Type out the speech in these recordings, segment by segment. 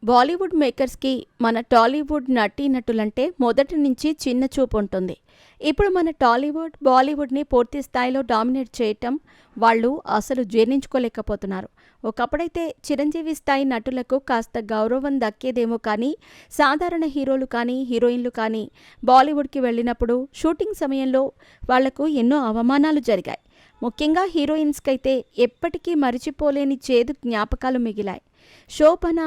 బాలీవుడ్ మేకర్స్‌కి మన టాలీవుడ్ నటీనటులంటే మొదటి నుంచి చిన్న చూపు ఉంటుంది. ఇప్పుడు మన టాలీవుడ్, బాలీవుడ్‌ని పూర్తి స్థాయిలో డామినేట్ చేయటం వాళ్ళు అసలు జీర్ణించుకోలేకపోతున్నారు. ఒకప్పుడైతే చిరంజీవి స్థాయి నటులకు కాస్త గౌరవం దక్కేదేమో కానీ, సాధారణ హీరోలు కానీ, హీరోయిన్‌లు కానీ బాలీవుడ్‌కి వెళ్ళినప్పుడు షూటింగ్ సమయంలో వాళ్లకు ఎన్నో అవమానాలు జరిగాయి. ముఖ్యంగా హీరోయిన్స్‌కైతే ఎప్పటికీ మరిచిపోలేని చేదు జ్ఞాపకాలు మిగిలాయి. శోభన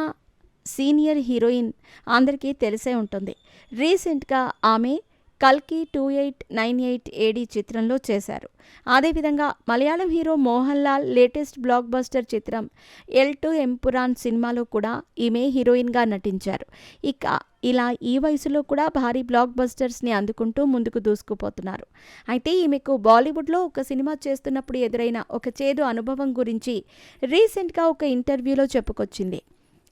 సీనియర్ హీరోయిన్ అందరికీ తెలిసే ఉంటుంది. రీసెంట్గా ఆమె కల్కి 2898 ఏడీ చిత్రంలో చేశారు. అదేవిధంగా Malayalam hero Mohan Lal latest block buster చిత్రం ఎల్2 ఎంపురాన్ సినిమాలో కూడా ఈమె హీరోయిన్గా నటించారు. ఇక ఇలా ఈ వయసులో కూడా భారీ బ్లాక్ బస్టర్స్ని అందుకుంటూ ముందుకు దూసుకుపోతున్నారు. అయితే ఈమెకు బాలీవుడ్లో ఒక సినిమా చేస్తున్నప్పుడు ఎదురైన ఒక చేదు అనుభవం గురించి రీసెంట్గా ఒక ఇంటర్వ్యూలో చెప్పుకొచ్చింది.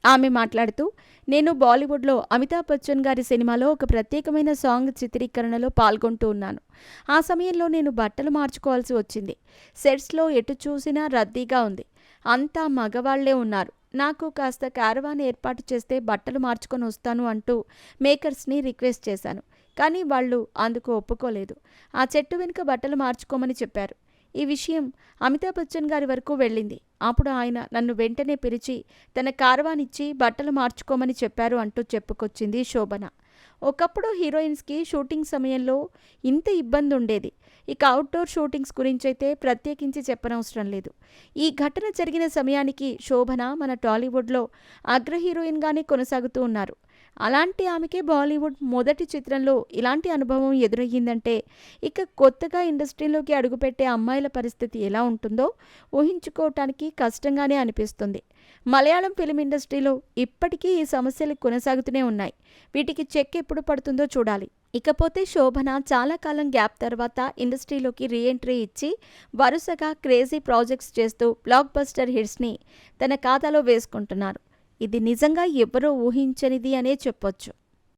ఆమె మాట్లాడుతూ, నేను బాలీవుడ్లో అమితాబ్ బచ్చన్ గారి సినిమాలో ఒక ప్రత్యేకమైన సాంగ్ చిత్రీకరణలో పాల్గొంటూ ఉన్నాను. ఆ సమయంలో నేను బట్టలు మార్చుకోవాల్సి వచ్చింది. సెట్స్లో ఎటు చూసినా రద్దీగా ఉంది. అంతా మగవాళ్లే ఉన్నారు. నాకు కాస్త క్యారవాన్ ఏర్పాటు చేస్తే బట్టలు మార్చుకొని వస్తాను అంటూ మేకర్స్ని రిక్వెస్ట్ చేశాను. కానీ వాళ్ళు అందుకు ఒప్పుకోలేదు. ఆ చెట్టు వెనుక బట్టలు మార్చుకోమని చెప్పారు. ఈ విషయం అమితాబ్ బచ్చన్ గారి వరకు వెళ్ళింది. అప్పుడు ఆయన నన్ను వెంటనే పిలిచి తన కారవాన్ ఇచ్చి బట్టలు మార్చుకోమని చెప్పారు అంటూ చెప్పుకొచ్చింది శోభన. ఒకప్పుడు హీరోయిన్స్కి షూటింగ్ సమయంలో ఇంత ఇబ్బంది ఉండేది. ఇక అవుట్డోర్ షూటింగ్స్ గురించైతే ప్రత్యేకించి చెప్పనవసరం లేదు. ఈ ఘటన జరిగిన సమయానికి శోభన మన టాలీవుడ్లో అగ్ర హీరోయిన్గానే కొనసాగుతూ ఉన్నారు. అలాంటి ఆమెకే బాలీవుడ్ మొదటి చిత్రంలో ఇలాంటి అనుభవం ఎదురయ్యిందంటే ఇక కొత్తగా ఇండస్ట్రీలోకి అడుగుపెట్టే అమ్మాయిల పరిస్థితి ఎలా ఉంటుందో ఊహించుకోవటానికి కష్టంగానే అనిపిస్తుంది. మలయాళం ఫిలిం ఇండస్ట్రీలో ఇప్పటికీ ఈ సమస్యలు కొనసాగుతూనే ఉన్నాయి. వీటికి చెక్ ఎప్పుడు పడుతుందో చూడాలి. ఇకపోతే శోభన చాలా కాలం గ్యాప్ తర్వాత ఇండస్ట్రీలోకి రీఎంట్రీ ఇచ్చి వరుసగా క్రేజీ ప్రాజెక్ట్స్ చేస్తూ బ్లాక్ బస్టర్ హిట్స్ని తన ఖాతాలో వేసుకుంటున్నారు. ఇది నిజంగా ఎవ్వరూ ఊహించనిది అనే చెప్పొచ్చు.